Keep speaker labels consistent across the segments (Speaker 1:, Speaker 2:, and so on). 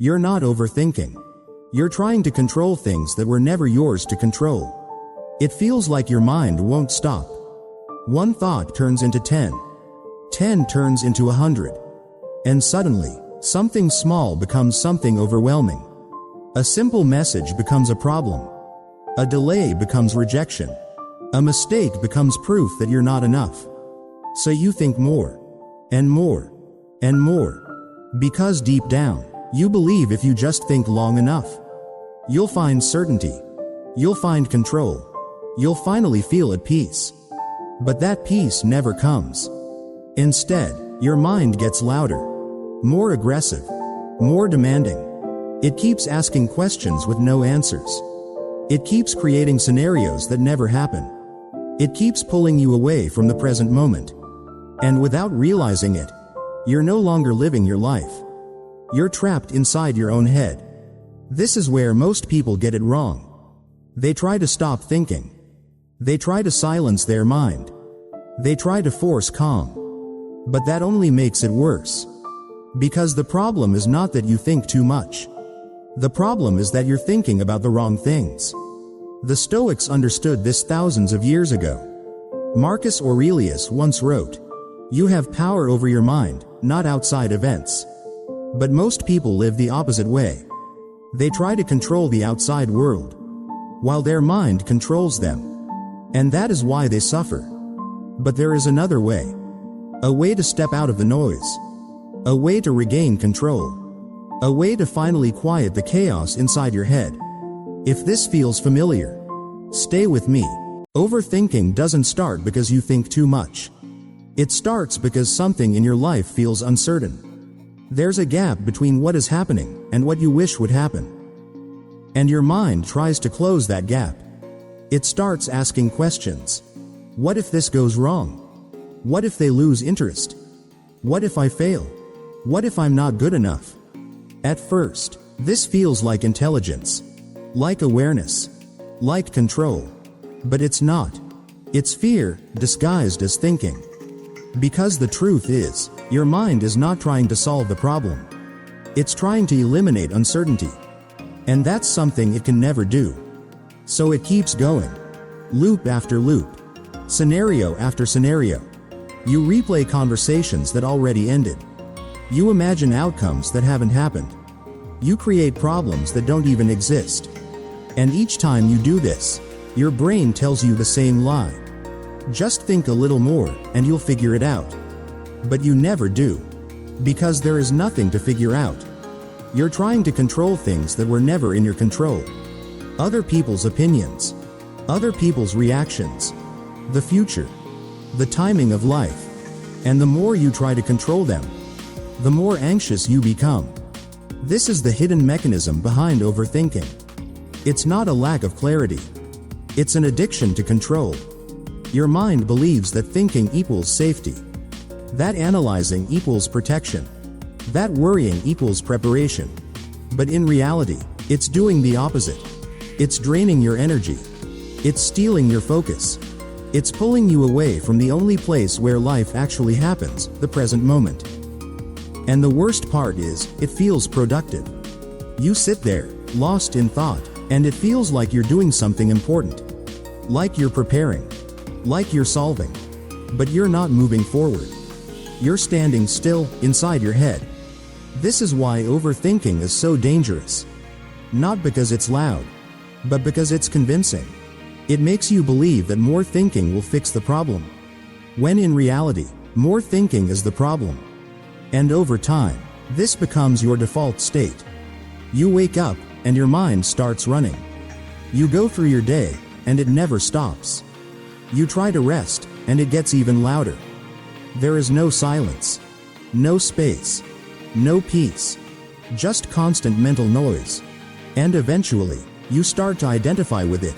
Speaker 1: You're not overthinking. You're trying to control things that were never yours to control. It feels like your mind won't stop. One thought turns into 10. 10 turns into 100. And suddenly, something small becomes something overwhelming. A simple message becomes a problem. A delay becomes rejection. A mistake becomes proof that you're not enough. So you think more, and more, and more. Because deep down, you believe if you just think long enough, you'll find certainty. You'll find control. You'll finally feel at peace. But that peace never comes. Instead, your mind gets louder, more aggressive, more demanding. It keeps asking questions with no answers. It keeps creating scenarios that never happen. It keeps pulling you away from the present moment. And without realizing it, you're no longer living your life. You're trapped inside your own head. This is where most people get it wrong. They try to stop thinking. They try to silence their mind. They try to force calm. But that only makes it worse. Because the problem is not that you think too much. The problem is that you're thinking about the wrong things. The Stoics understood this thousands of years ago. Marcus Aurelius once wrote, "You have power over your mind, not outside events." But most people live the opposite way. They try to control the outside world, while their mind controls them. And that is why they suffer. But there is another way. A way to step out of the noise. A way to regain control. A way to finally quiet the chaos inside your head. If this feels familiar, stay with me. Overthinking doesn't start because you think too much. It starts because something in your life feels uncertain. There's a gap between what is happening and what you wish would happen. And your mind tries to close that gap. It starts asking questions. What if this goes wrong? What if they lose interest? What if I fail? What if I'm not good enough? At first, this feels like intelligence, like awareness, like control. But it's not. It's fear, disguised as thinking. Because the truth is, your mind is not trying to solve the problem. It's trying to eliminate uncertainty. And that's something it can never do. So it keeps going. Loop after loop. Scenario after scenario. You replay conversations that already ended. You imagine outcomes that haven't happened. You create problems that don't even exist. And each time you do this, your brain tells you the same lie. Just think a little more, and you'll figure it out. But you never do. Because there is nothing to figure out. You're trying to control things that were never in your control. Other people's opinions. Other people's reactions. The future. The timing of life. And the more you try to control them, the more anxious you become. This is the hidden mechanism behind overthinking. It's not a lack of clarity. It's an addiction to control. Your mind believes that thinking equals safety. That analyzing equals protection. That worrying equals preparation. But in reality, it's doing the opposite. It's draining your energy. It's stealing your focus. It's pulling you away from the only place where life actually happens, the present moment. And the worst part is, it feels productive. You sit there, lost in thought, and it feels like you're doing something important. Like you're preparing. Like you're solving. But you're not moving forward. You're standing still, inside your head. This is why overthinking is so dangerous. Not because it's loud, but because it's convincing. It makes you believe that more thinking will fix the problem. When in reality, more thinking is the problem. And over time, this becomes your default state. You wake up, and your mind starts running. You go through your day, and it never stops. You try to rest, and it gets even louder. There is no silence. No space. No peace. Just constant mental noise. And eventually, you start to identify with it.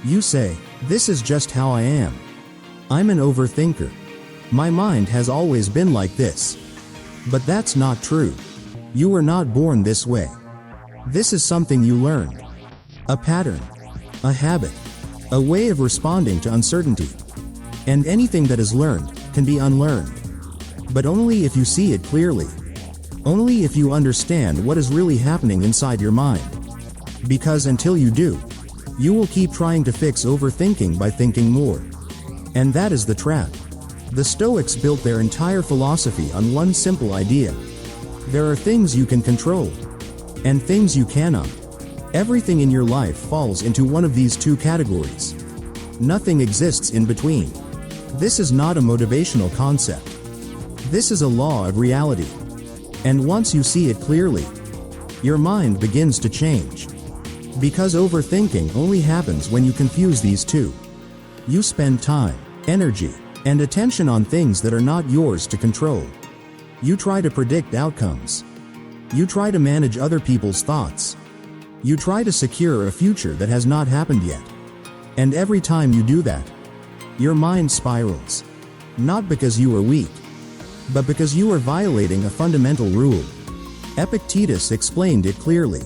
Speaker 1: You say, "This is just how I am. I'm an overthinker. My mind has always been like this." But that's not true. You were not born this way. This is something you learned. A pattern. A habit. A way of responding to uncertainty. And anything that is learned can be unlearned. But only if you see it clearly. Only if you understand what is really happening inside your mind. Because until you do, you will keep trying to fix overthinking by thinking more. And that is the trap. The Stoics built their entire philosophy on one simple idea. There are things you can control, and things you cannot. Everything in your life falls into one of these two categories. Nothing exists in between. This is not a motivational concept. This is a law of reality. And once you see it clearly, your mind begins to change. Because overthinking only happens when you confuse these two. You spend time, energy, and attention on things that are not yours to control. You try to predict outcomes. You try to manage other people's thoughts. You try to secure a future that has not happened yet. And every time you do that, your mind spirals. Not because you are weak, but because you are violating a fundamental rule. Epictetus explained it clearly.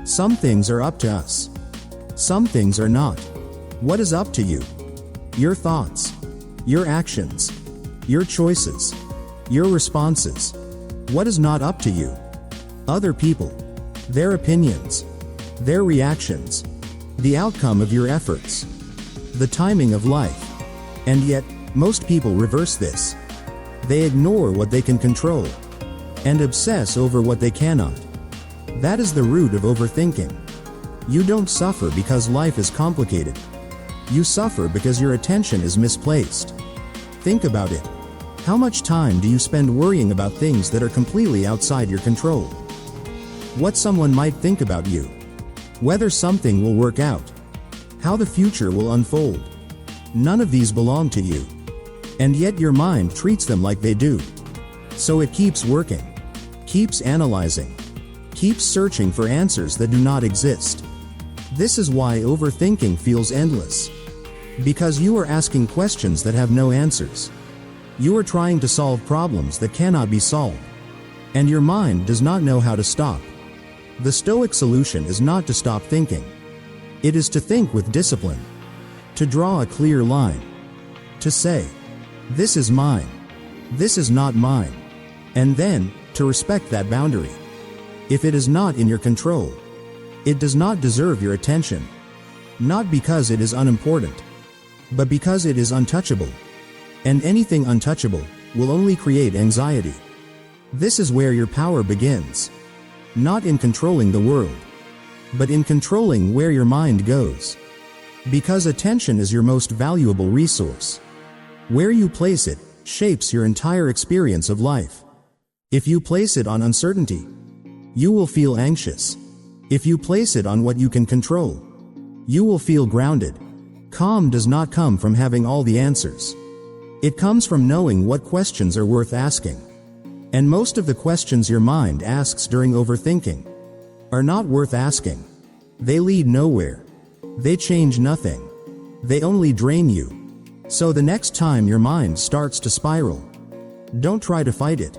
Speaker 1: Some things are up to us. Some things are not. What is up to you? Your thoughts, your actions, your choices, your responses. What is not up to you? Other people, their opinions, their reactions, the outcome of your efforts, the timing of life. And yet, most people reverse this. They ignore what they can control and obsess over what they cannot. That is the root of overthinking. You don't suffer because life is complicated. You suffer because your attention is misplaced. Think about it. How much time do you spend worrying about things that are completely outside your control? What someone might think about you, whether something will work out, how the future will unfold. None of these belong to you. And yet your mind treats them like they do. So it keeps working, keeps analyzing, keeps searching for answers that do not exist. This is why overthinking feels endless. Because you are asking questions that have no answers. You are trying to solve problems that cannot be solved. And your mind does not know how to stop. The Stoic solution is not to stop thinking. It is to think with discipline. To draw a clear line. To say, this is mine. This is not mine. And then, to respect that boundary. If it is not in your control, it does not deserve your attention. Not because it is unimportant, but because it is untouchable. And anything untouchable will only create anxiety. This is where your power begins. Not in controlling the world, but in controlling where your mind goes. Because attention is your most valuable resource. Where you place it shapes your entire experience of life. If you place it on uncertainty, you will feel anxious. If you place it on what you can control, you will feel grounded. Calm does not come from having all the answers. It comes from knowing what questions are worth asking. And most of the questions your mind asks during overthinking are not worth asking. They lead nowhere. They change nothing. They only drain you. So the next time your mind starts to spiral, don't try to fight it.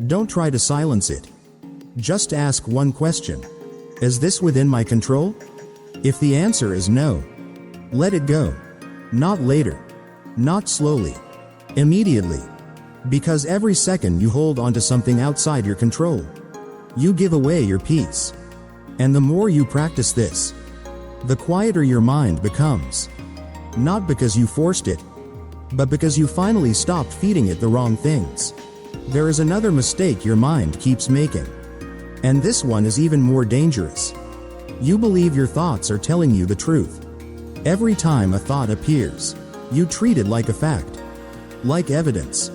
Speaker 1: Don't try to silence it. Just ask one question. Is this within my control? If the answer is no, let it go. Not later. Not slowly. Immediately. Because every second you hold onto something outside your control, you give away your peace. And the more you practice this, the quieter your mind becomes. Not because you forced it, but because you finally stopped feeding it the wrong things. There is another mistake your mind keeps making. And this one is even more dangerous. You believe your thoughts are telling you the truth. Every time a thought appears, you treat it like a fact. Like evidence.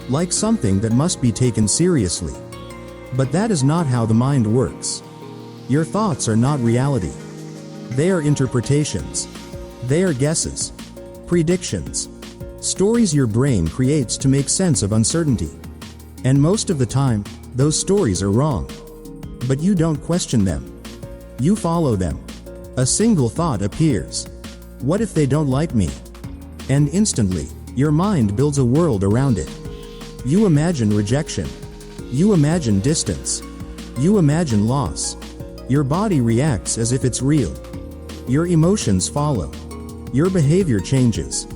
Speaker 1: Like something that must be taken seriously. But that is not how the mind works. Your thoughts are not reality. They are interpretations. They are guesses. Predictions. Stories your brain creates to make sense of uncertainty. And most of the time, those stories are wrong. But you don't question them. You follow them. A single thought appears. What if they don't like me? And instantly, your mind builds a world around it. You imagine rejection. You imagine distance. You imagine loss. Your body reacts as if it's real. Your emotions follow. Your behavior changes.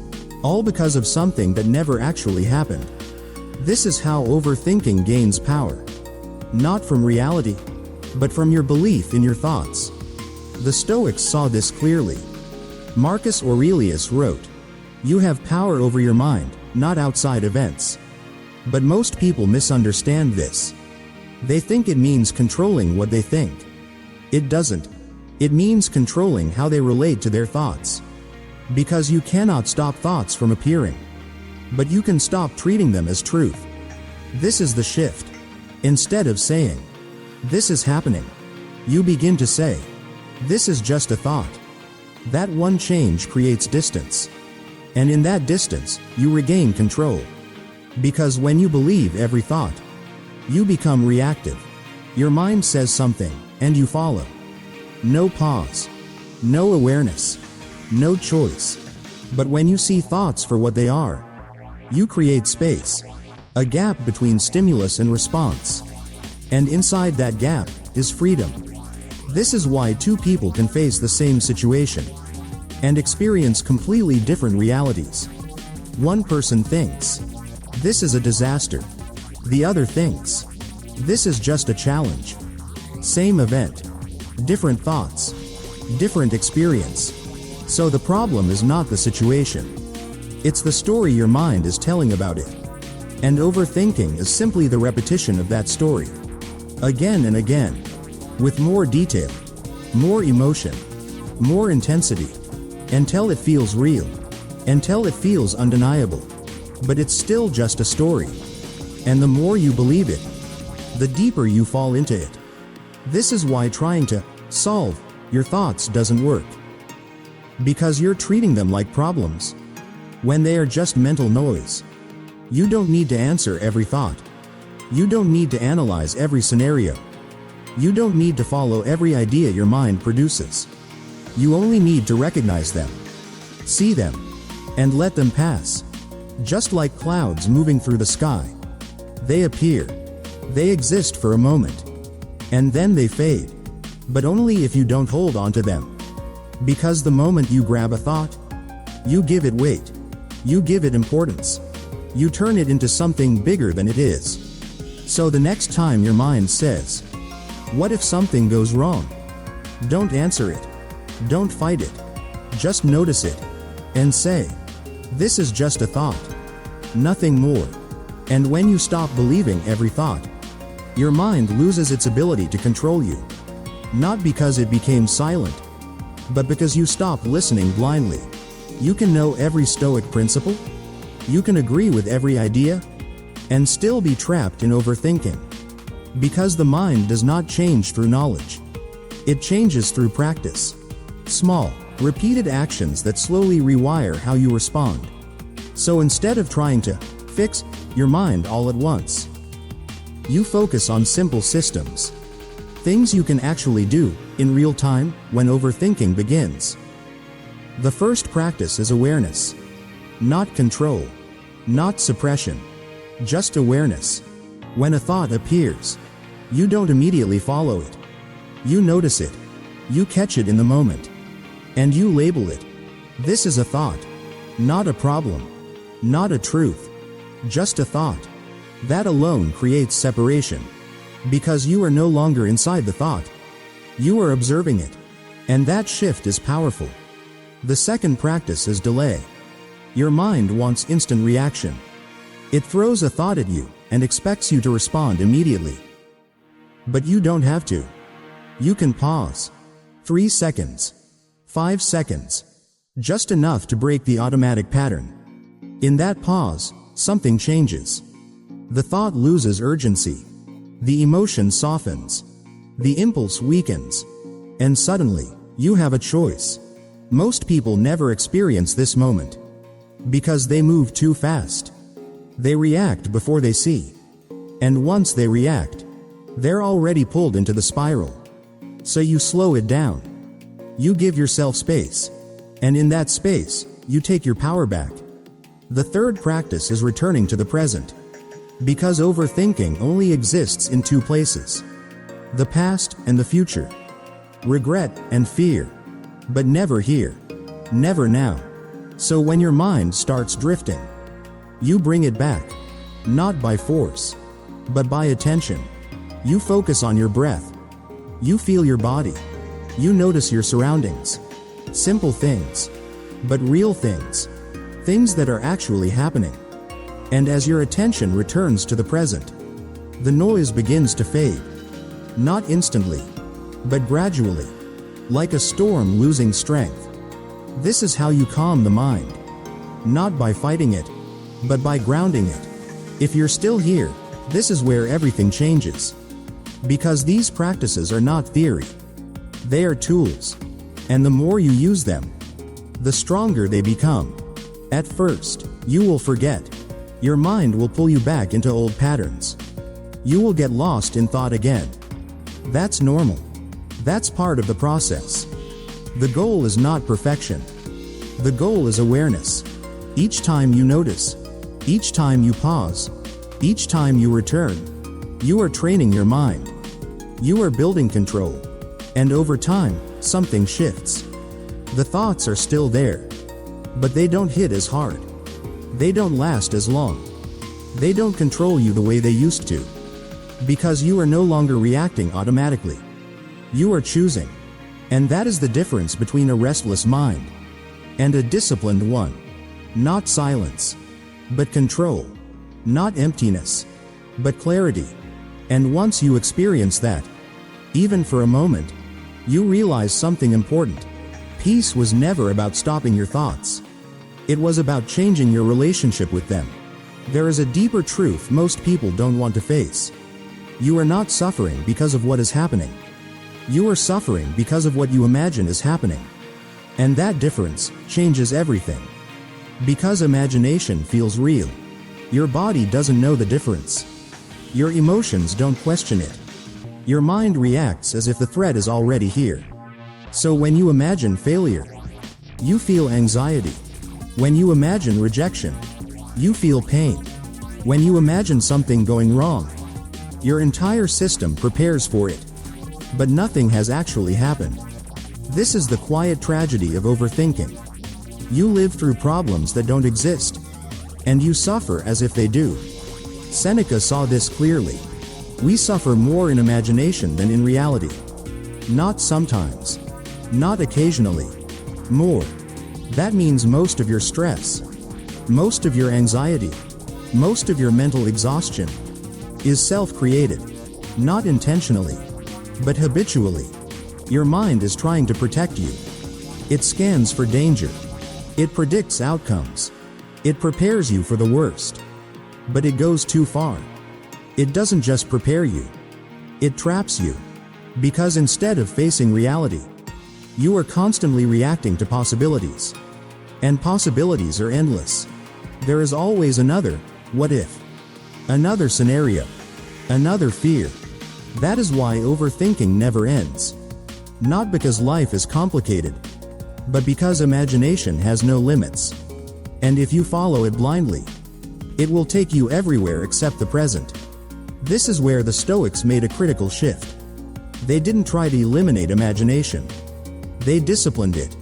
Speaker 1: All because of something that never actually happened. This is how overthinking gains power. not from reality, but from your belief in your thoughts. The Stoics saw this clearly. Marcus Aurelius wrote, "You have power over your mind, not outside events." But most people misunderstand this. They think it means controlling what they think. It doesn't. It means controlling how they relate to their thoughts. Because you cannot stop thoughts from appearing. But you can stop treating them as truth. This is the shift. Instead of saying, "This is happening," you begin to say, "This is just a thought." That one change creates distance. And in that distance, you regain control. Because when you believe every thought, you become reactive. Your mind says something, and you follow. No pause. No awareness. No choice. But when you see thoughts for what they are, you create space. A gap between stimulus and response. And inside that gap is freedom. This is why two people can face the same situation and experience completely different realities. One person thinks, "This is a disaster." The other thinks, "This is just a challenge." Same event, different thoughts, different experience. So the problem is not the situation. It's the story your mind is telling about it. And overthinking is simply the repetition of that story. Again and again. With more detail, more emotion, more intensity. Until it feels real. Until it feels undeniable. But it's still just a story. And the more you believe it, the deeper you fall into it. This is why trying to solve your thoughts doesn't work. Because you're treating them like problems, when they are just mental noise. You don't need to answer every thought. You don't need to analyze every scenario. You don't need to follow every idea your mind produces. You only need to recognize them, see them, and let them pass. Just like clouds moving through the sky. They appear. They exist for a moment. And then they fade. But only if you don't hold on to them. Because the moment you grab a thought, you give it weight. You give it importance. You turn it into something bigger than it is. So the next time your mind says, "What if something goes wrong?" Don't answer it. Don't fight it. Just notice it. And say, "This is just a thought. Nothing more." And when you stop believing every thought, your mind loses its ability to control you. Not because it became silent, but because you stop listening blindly. You can know every Stoic principle. You can agree with every idea, and still be trapped in overthinking. Because the mind does not change through knowledge. It changes through practice. Small, repeated actions that slowly rewire how you respond. So instead of trying to fix your mind all at once, you focus on simple systems. Things you can actually do in real time when overthinking begins. The first practice is awareness. Not control. Not suppression. Just awareness. When a thought appears, you don't immediately follow it. You notice it. You catch it in the moment. And you label it. This is a thought. Not a problem. Not a truth. Just a thought. That alone creates separation. Because you are no longer inside the thought. You are observing it. And that shift is powerful. The second practice is delay. Your mind wants instant reaction. It throws a thought at you and expects you to respond immediately. But you don't have to. You can pause. 3 seconds. 5 seconds. Just enough to break the automatic pattern. In that pause, something changes. The thought loses urgency. The emotion softens. The impulse weakens. And suddenly, you have a choice. Most people never experience this moment. Because they move too fast. They react before they see. And once they react, they're already pulled into the spiral. So you slow it down. You give yourself space. And in that space, you take your power back. The third practice is returning to the present. Because overthinking only exists in two places. The past and the future. Regret and fear. But never here. Never now. So when your mind starts drifting, you bring it back. Not by force, but by attention. You focus on your breath. You feel your body. You notice your surroundings. Simple things, but real things. Things that are actually happening. And as your attention returns to the present, the noise begins to fade. Not instantly, but gradually, like a storm losing strength. This is how you calm the mind. Not by fighting it, but by grounding it. If you're still here, this is where everything changes. Because these practices are not theory. They are tools. And the more you use them, the stronger they become. At first, you will forget. Your mind will pull you back into old patterns. You will get lost in thought again. That's normal. That's part of the process. The goal is not perfection. The goal is awareness. Each time you notice, each time you pause, each time you return, you are training your mind. You are building control. And over time, something shifts. The thoughts are still there, but they don't hit as hard. They don't last as long. They don't control you the way they used to. Because you are no longer reacting automatically. You are choosing. And that is the difference between a restless mind and a disciplined one. Not silence, but control. Not emptiness, but clarity. And once you experience that, even for a moment, you realize something important. Peace was never about stopping your thoughts. It was about changing your relationship with them. There is a deeper truth most people don't want to face. You are not suffering because of what is happening. You are suffering because of what you imagine is happening. And that difference changes everything. Because imagination feels real, your body doesn't know the difference. Your emotions don't question it. Your mind reacts as if the threat is already here. So when you imagine failure, you feel anxiety. When you imagine rejection, you feel pain. When you imagine something going wrong, your entire system prepares for it. But nothing has actually happened. This is the quiet tragedy of overthinking. You live through problems that don't exist, and you suffer as if they do. Seneca saw this clearly. We suffer more in imagination than in reality. Not sometimes. Not occasionally. More. That means most of your stress, most of your anxiety, most of your mental exhaustion is self-created. Not intentionally, but habitually. Your mind is trying to protect you. It scans for danger. It predicts outcomes. It prepares you for the worst. But it goes too far. It doesn't just prepare you. It traps you. Because instead of facing reality, you are constantly reacting to possibilities. And possibilities are endless. There is always another what if, another scenario, another fear. That is why overthinking never ends. Not because life is complicated, but because imagination has no limits. And if you follow it blindly, it will take you everywhere except the present. This is where the Stoics made a critical shift. They didn't try to eliminate imagination. They disciplined it.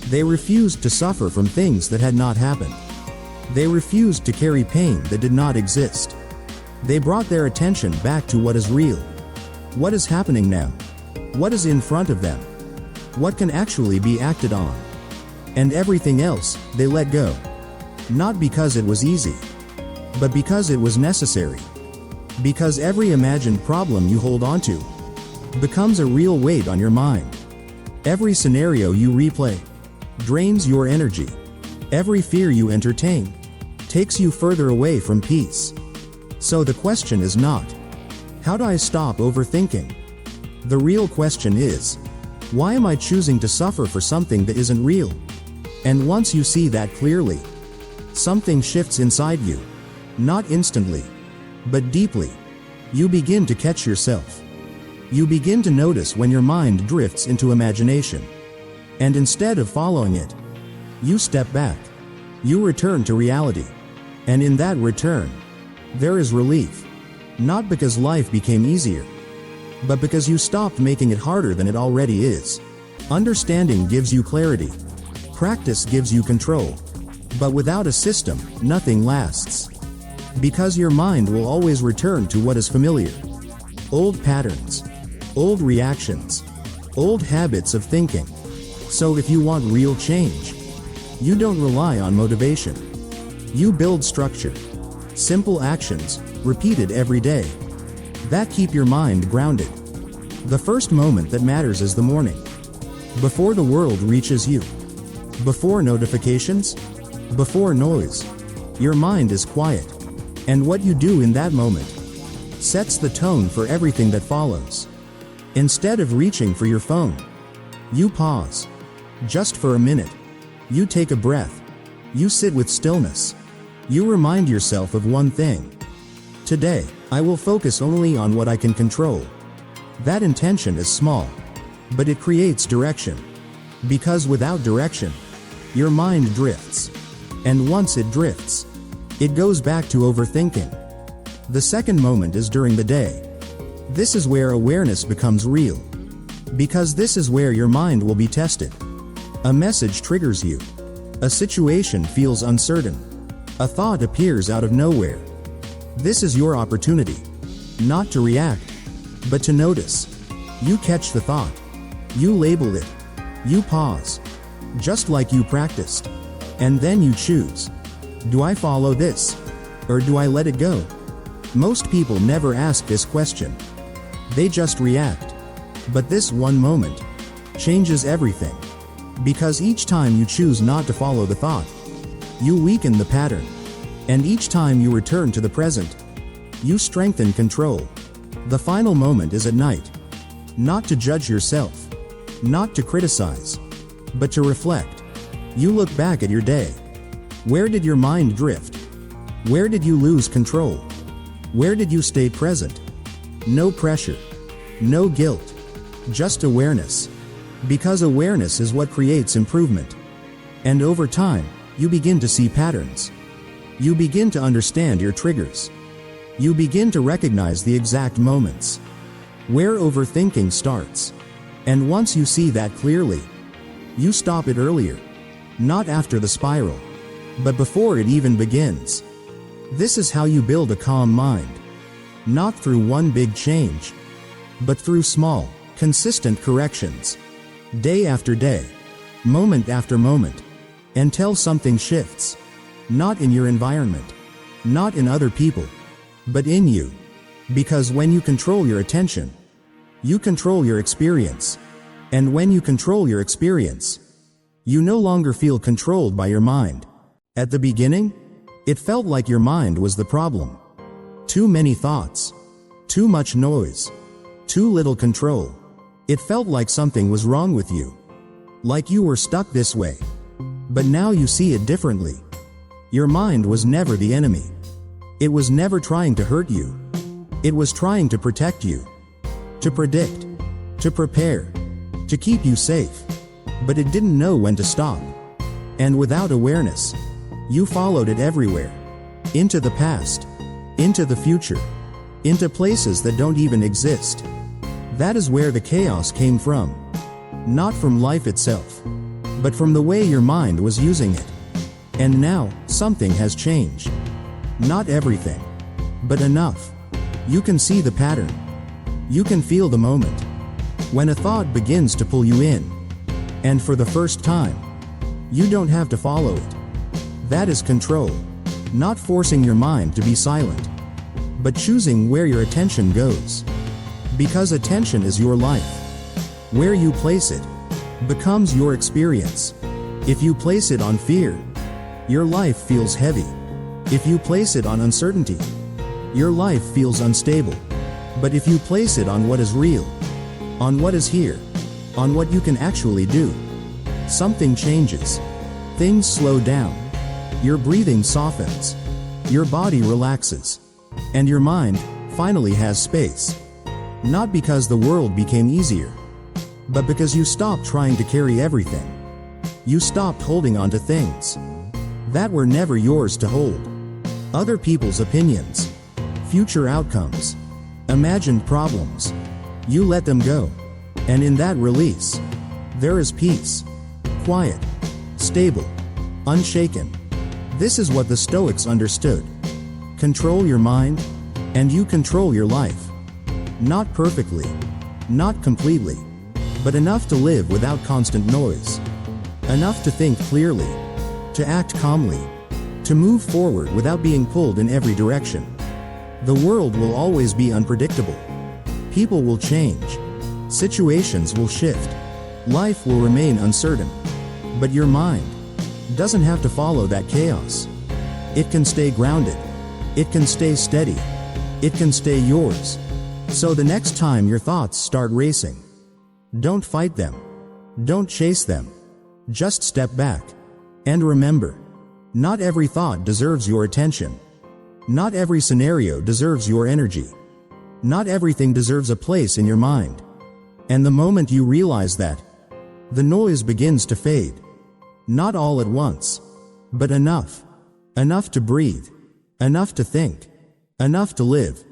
Speaker 1: They refused to suffer from things that had not happened. They refused to carry pain that did not exist. They brought their attention back to what is real. What is happening now? What is in front of them? What can actually be acted on? And everything else, they let go. Not because it was easy, but because it was necessary. Because every imagined problem you hold onto becomes a real weight on your mind. Every scenario you replay drains your energy. Every fear you entertain takes you further away from peace. So the question is not, how do I stop overthinking? The real question is, why am I choosing to suffer for something that isn't real? And once you see that clearly, something shifts inside you. Not instantly, but deeply. You begin to catch yourself. You begin to notice when your mind drifts into imagination. And instead of following it, you step back. You return to reality. And in that return, there is relief. Not because life became easier, but because you stopped making it harder than it already is. Understanding gives you clarity. Practice gives you control. But without a system, nothing lasts. Because your mind will always return to what is familiar. old patterns, old reactions, old habits of thinking. So if you want real change, you don't rely on motivation. You build structure, simple actions, repeated every day, that keep your mind grounded. The first moment that matters is the morning. Before the world reaches you. Before notifications. Before noise. Your mind is quiet. And what you do in that moment sets the tone for everything that follows. Instead of reaching for your phone, you pause. Just for a minute. You take a breath. You sit with stillness. You remind yourself of one thing. Today, I will focus only on what I can control. That intention is small, but it creates direction. Because without direction, your mind drifts. And once it drifts, it goes back to overthinking. The second moment is during the day. This is where awareness becomes real. Because this is where your mind will be tested. A message triggers you. A situation feels uncertain. A thought appears out of nowhere. This is your opportunity. Not to react, but to notice. You catch the thought. You label it. You pause. Just like you practiced. And then you choose. Do I follow this? Or do I let it go? Most people never ask this question. They just react. But this one moment changes everything. Because each time you choose not to follow the thought, you weaken the pattern. And each time you return to the present, you strengthen control. The final moment is at night. Not to judge yourself. Not to criticize. But to reflect. You look back at your day. Where did your mind drift? Where did you lose control? Where did you stay present? No pressure. No guilt. Just awareness. Because awareness is what creates improvement. And over time, you begin to see patterns. You begin to understand your triggers. You begin to recognize the exact moments where overthinking starts. And once you see that clearly, you stop it earlier. Not after the spiral, but before it even begins. This is how you build a calm mind. Not through one big change, but through small, consistent corrections. Day after day, moment after moment, until something shifts. Not in your environment, not in other people, but in you. Because when you control your attention, you control your experience. And when you control your experience, you no longer feel controlled by your mind. At the beginning, it felt like your mind was the problem. Too many thoughts, too much noise, too little control. It felt like something was wrong with you. Like you were stuck this way. But now you see it differently. Your mind was never the enemy. It was never trying to hurt you. It was trying to protect you. To predict. To prepare. To keep you safe. But it didn't know when to stop. And without awareness, you followed it everywhere. Into the past. Into the future. Into places that don't even exist. That is where the chaos came from. Not from life itself, but from the way your mind was using it. And now, something has changed. Not everything, but enough. You can see the pattern. You can feel the moment. When a thought begins to pull you in. And for the first time, you don't have to follow it. That is control. Not forcing your mind to be silent, but choosing where your attention goes. Because attention is your life. Where you place it becomes your experience. If you place it on fear, your life feels heavy. If you place it on uncertainty, your life feels unstable. But if you place it on what is real, on what is here, on what you can actually do, something changes. Things slow down. Your breathing softens. Your body relaxes. And your mind finally has space. Not because the world became easier, but because you stopped trying to carry everything. You stopped holding on to things that were never yours to hold. Other people's opinions, future outcomes, imagined problems. You let them go. And in that release, there is peace. Quiet. Stable. Unshaken. This is what the Stoics understood. Control your mind, and you control your life. Not perfectly, not completely, but enough to live without constant noise. Enough to think clearly, to act calmly, to move forward without being pulled in every direction. The world will always be unpredictable. People will change. Situations will shift. Life will remain uncertain. But your mind doesn't have to follow that chaos. It can stay grounded. It can stay steady. It can stay yours. So the next time your thoughts start racing, don't fight them. Don't chase them. Just step back. And remember, not every thought deserves your attention. Not every scenario deserves your energy. Not everything deserves a place in your mind. And the moment you realize that, the noise begins to fade. Not all at once, but enough. Enough to breathe. Enough to think. Enough to live.